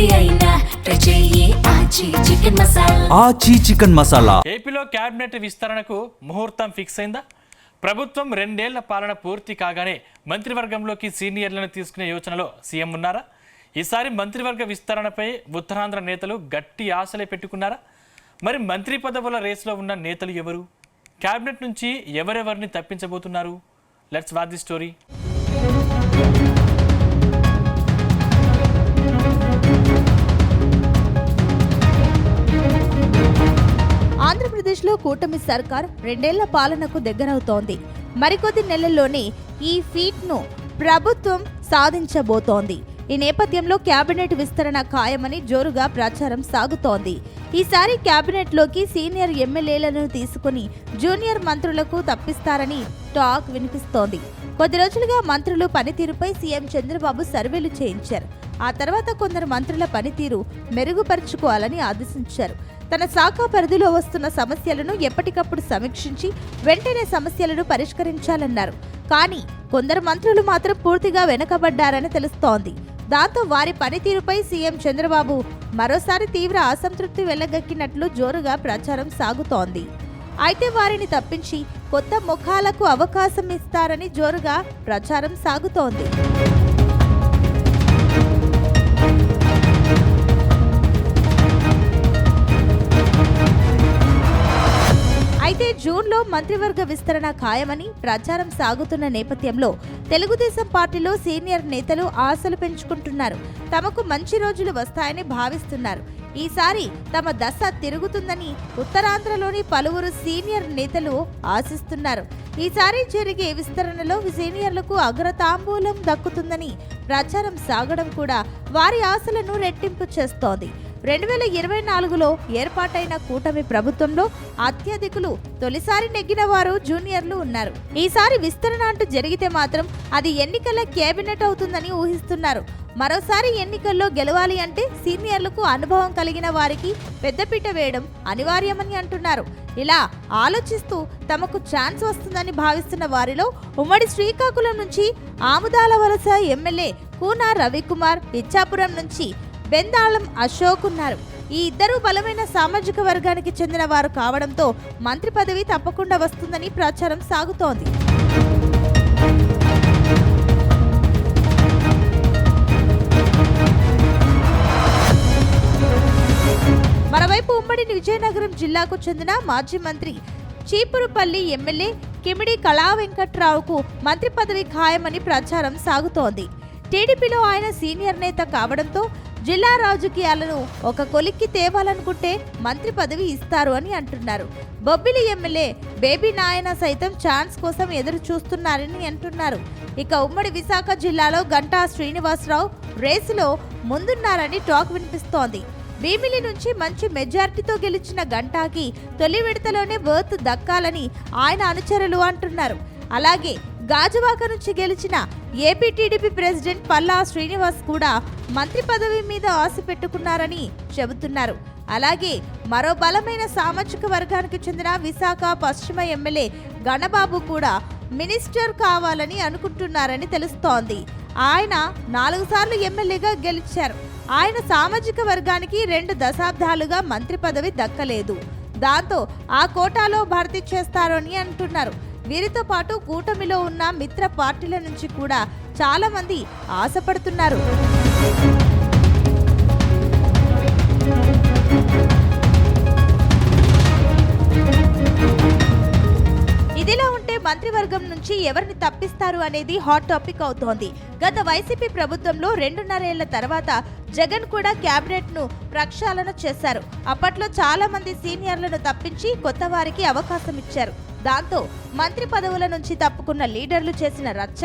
ఏది అయినా ట్రై చెయ్యి ఆచి చికెన్ మసాలా. ఆచి చికెన్ మసాలా. ఏపీలో క్యాబినెట్ విస్తరణకు ముహూర్తం ఫిక్స్ అయిందా? ప్రభుత్వం 2 ఏళ్ల పాలన పూర్తి కాగానే మంత్రివర్గంలోకి సీనియర్లను తీసుకునే యోచనలో సీఎం ఉన్నారా? ఈసారి మంత్రివర్గ విస్తరణపై ఉత్తరాంధ్ర నేతలు గట్టి ఆశలే పెట్టుకున్నారా? మరి మంత్రి పదవుల రేసులో ఉన్న నేతలు ఎవరు? క్యాబినెట్ నుంచి ఎవరెవరిని తప్పించబోతున్నారు? Let's watch the story. ఆంధ్రప్రదేశ్లో కూటమి సర్కార్ 2 ఏళ్ల పాలనకు దగ్గరవుతోంది. మరికొద్ది నెలల్లోనే ఈ ఫీట్ను ప్రభుత్వం సాధించబోతోంది. ఈ నేపథ్యంలో కేబినెట్ విస్తరణ ఖాయమని జోరుగా ప్రచారం సాగుతోంది. ఈసారి కేబినెట్లోకి సీనియర్ ఎమ్మెల్యేలను తీసుకుని జూనియర్ మంత్రులకు తప్పిస్తారని టాక్ వినిపిస్తోంది. కొద్ది రోజులుగా మంత్రులు పనితీరుపై సీఎం చంద్రబాబు సర్వేలు చేయించారు. ఆ తర్వాత కొందరు మంత్రుల పనితీరు మెరుగుపరుచుకోవాలని ఆదేశించారు. తన శాఖ పరిధిలో వస్తున్న సమస్యలను ఎప్పటికప్పుడు సమీక్షించి వెంటనే సమస్యలను పరిష్కరించాలన్నారు. కానీ కొందరు మంత్రులు మాత్రం పూర్తిగా వెనకబడ్డారని తెలుస్తోంది. దాంతో వారి పనితీరుపై సీఎం చంద్రబాబు మరోసారి తీవ్ర అసంతృప్తి వెళ్లగక్కినట్లు జోరుగా ప్రచారం సాగుతోంది. అయితే వారిని తప్పించి కొత్త ముఖాలకు అవకాశం ఇస్తారని జోరుగా ప్రచారం సాగుతోంది. అయితే జూన్లో మంత్రివర్గ విస్తరణ ఖాయమని ప్రచారం సాగుతున్న నేపథ్యంలో తెలుగుదేశం పార్టీలో సీనియర్ నేతలు ఆశలు పెంచుకుంటున్నారు. తమకు మంచి రోజులు వస్తాయని భావిస్తున్నారు. ఈసారి తమ దశ తిరుగుతుందని ఉత్తరాంధ్రలోని పలువురు సీనియర్ నేతలు ఆశిస్తున్నారు. ఈసారి జరిగే విస్తరణలో సీనియర్లకు అగ్రతాంబూలం దక్కుతుందని ప్రచారం సాగడం కూడా వారి ఆశలను రెట్టింపు చేస్తోంది. 2024లో ఏర్పాటైన కూటమి ప్రభుత్వంలో అత్యధికులు తొలిసారి నెగ్గిన వారు జూనియర్లు ఉన్నారు. ఈసారి విస్తరణ అంటూ జరిగితే మాత్రం అది ఎన్నికల కేబినెట్ అవుతుందని ఊహిస్తున్నారు. మరోసారి ఎన్నికల్లో గెలవాలి అంటే సీనియర్లకు అనుభవం కలిగిన వారికి పెద్దపీట వేయడం అనివార్యమని అంటున్నారు. ఇలా ఆలోచిస్తూ తమకు ఛాన్స్ వస్తుందని భావిస్తున్న వారిలో ఉమ్మడి శ్రీకాకుళం నుంచి ఆముదాల వలస ఎమ్మెల్యే కూన రవికుమార్, ఇచ్చాపురం నుంచి బెందాళం అశోక్ ఉన్నారు. ఈ ఇద్దరు బలమైన సామాజిక వర్గానికి చెందిన వారు కావడంతో మంత్రి పదవి తప్పకుండా వస్తుందని ప్రచారం సాగుతోంది. మరోవైపు ఉమ్మడి విజయనగరం జిల్లాకు చెందిన మాజీ మంత్రి చీపురుపల్లి ఎమ్మెల్యే కిమిడి కళా వెంకట్రావుకు మంత్రి పదవి ఖాయమని ప్రచారం సాగుతోంది. టీడీపీలో ఆయన సీనియర్ నేత కావడంతో జిల్లా రాజకీయాలను ఒక కొలిక్కి తేవాలనుకుంటే మంత్రి పదవి ఇస్తారు అని అంటున్నారు. బొబ్బిలి ఎమ్మెల్యే బేబీ నాయన సైతం ఛాన్స్ కోసం ఎదురు చూస్తున్నారని అంటున్నారు. ఇక ఉమ్మడి విశాఖ జిల్లాలో గంటా శ్రీనివాసరావు రేసులో ముందున్నారని టాక్ వినిపిస్తోంది. భీమిలి నుంచి మంచి మెజార్టీతో గెలిచిన గంటాకి తొలి విడతలోనే బర్త్ దక్కాలని ఆయన అనుచరులు అంటున్నారు. అలాగే గాజువాక నుంచి గెలిచిన AP TDP president Palla Srinivas కూడా మంత్రి పదవి మీద ఆశ పెట్టుకున్నారని చెబుతున్నారు. అలాగే మరో బలమైన సామాజిక వర్గానికి చెందిన విశాఖ పశ్చిమ ఎమ్మెల్యే గణబాబు కూడా మినిస్టర్ కావాలని అనుకుంటున్నారని తెలుస్తోంది. ఆయన 4 సార్లు ఎమ్మెల్యేగా గెలిచారు. ఆయన సామాజిక వర్గానికి 2 దశాబ్దాలుగా మంత్రి పదవి దక్కలేదు. దాంతో ఆ కోటాలో భర్తీ చేస్తారని అంటున్నారు. వీరితో పాటు కూటమిలో ఉన్న మిత్ర పార్టీల నుంచి కూడా చాలా మంది ఆశపడుతున్నారు. ఇదిలా ఉంటే మంత్రివర్గం నుంచి ఎవరిని తప్పిస్తారు అనేది హాట్ టాపిక్ అవుతోంది. గత వైసీపీ ప్రభుత్వంలో 2.5 ఏళ్ల తర్వాత జగన్ కూడా కేబినెట్ ను ప్రక్షాళన చేశారు. అప్పట్లో చాలా మంది సీనియర్లను తప్పించి కొత్త వారికి అవకాశం ఇచ్చారు. దాంతో మంత్రి పదవుల నుంచి తప్పుకున్న లీడర్లు చేసిన రచ్చ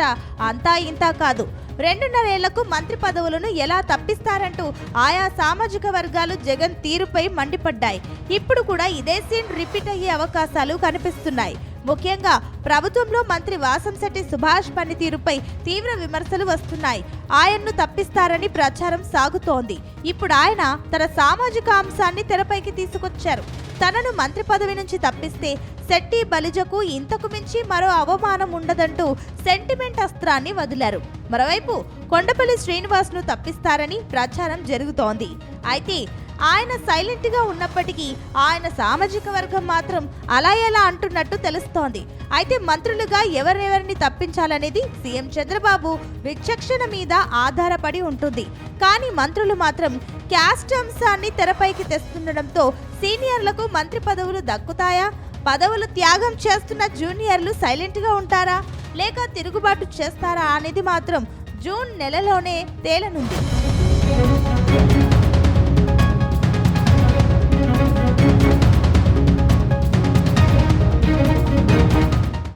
అంతా ఇంతా కాదు. 2.5 ఏళ్లకు మంత్రి పదవులను ఎలా తప్పిస్తారంటూ ఆయా సామాజిక వర్గాలు జగన్ తీరుపై మండిపడ్డాయి. ఇప్పుడు కూడా ఇదే సీన్ రిపీట్ అయ్యే అవకాశాలు కనిపిస్తున్నాయి. ముఖ్యంగా ప్రభుత్వంలో మంత్రి వాసంశెట్టి సుభాష్ పనితీరుపై తీవ్ర విమర్శలు వస్తున్నాయి. ఆయన్ను తప్పిస్తారని ప్రచారం సాగుతోంది. ఇప్పుడు ఆయన తన సామాజిక అంశాన్ని తెరపైకి తీసుకొచ్చారు. తనను మంత్రి పదవి నుంచి తప్పిస్తే శెట్టి బలిజకు ఇంతకు మించి మరో అవమానం ఉండదంటూ సెంటిమెంట్ అస్త్రాన్ని వదిలారు. మరోవైపు కొండపల్లి శ్రీనివాస్ను తప్పిస్తారని ప్రచారం జరుగుతోంది. అయితే ఆయన సైలెంట్ గా ఉన్నప్పటికీ ఆయన సామాజిక వర్గం మాత్రం అలా ఎలా అంటున్నట్టు తెలుస్తోంది. అయితే మంత్రులుగా ఎవరెవరిని తప్పించాలనేది సీఎం చంద్రబాబు విచక్షణ మీద ఆధారపడి ఉంటుంది. కానీ మంత్రులు మాత్రం క్యాస్ట్ అంశాన్ని తెరపైకి తెస్తుండడంతో సీనియర్లకు మంత్రి పదవులు దక్కుతాయా? పదవులు త్యాగం చేస్తున్న జూనియర్లు సైలెంట్ గా ఉంటారా లేక తిరుగుబాటు చేస్తారా అనేది మాత్రం జూన్ నెలలోనే తేలనుంది.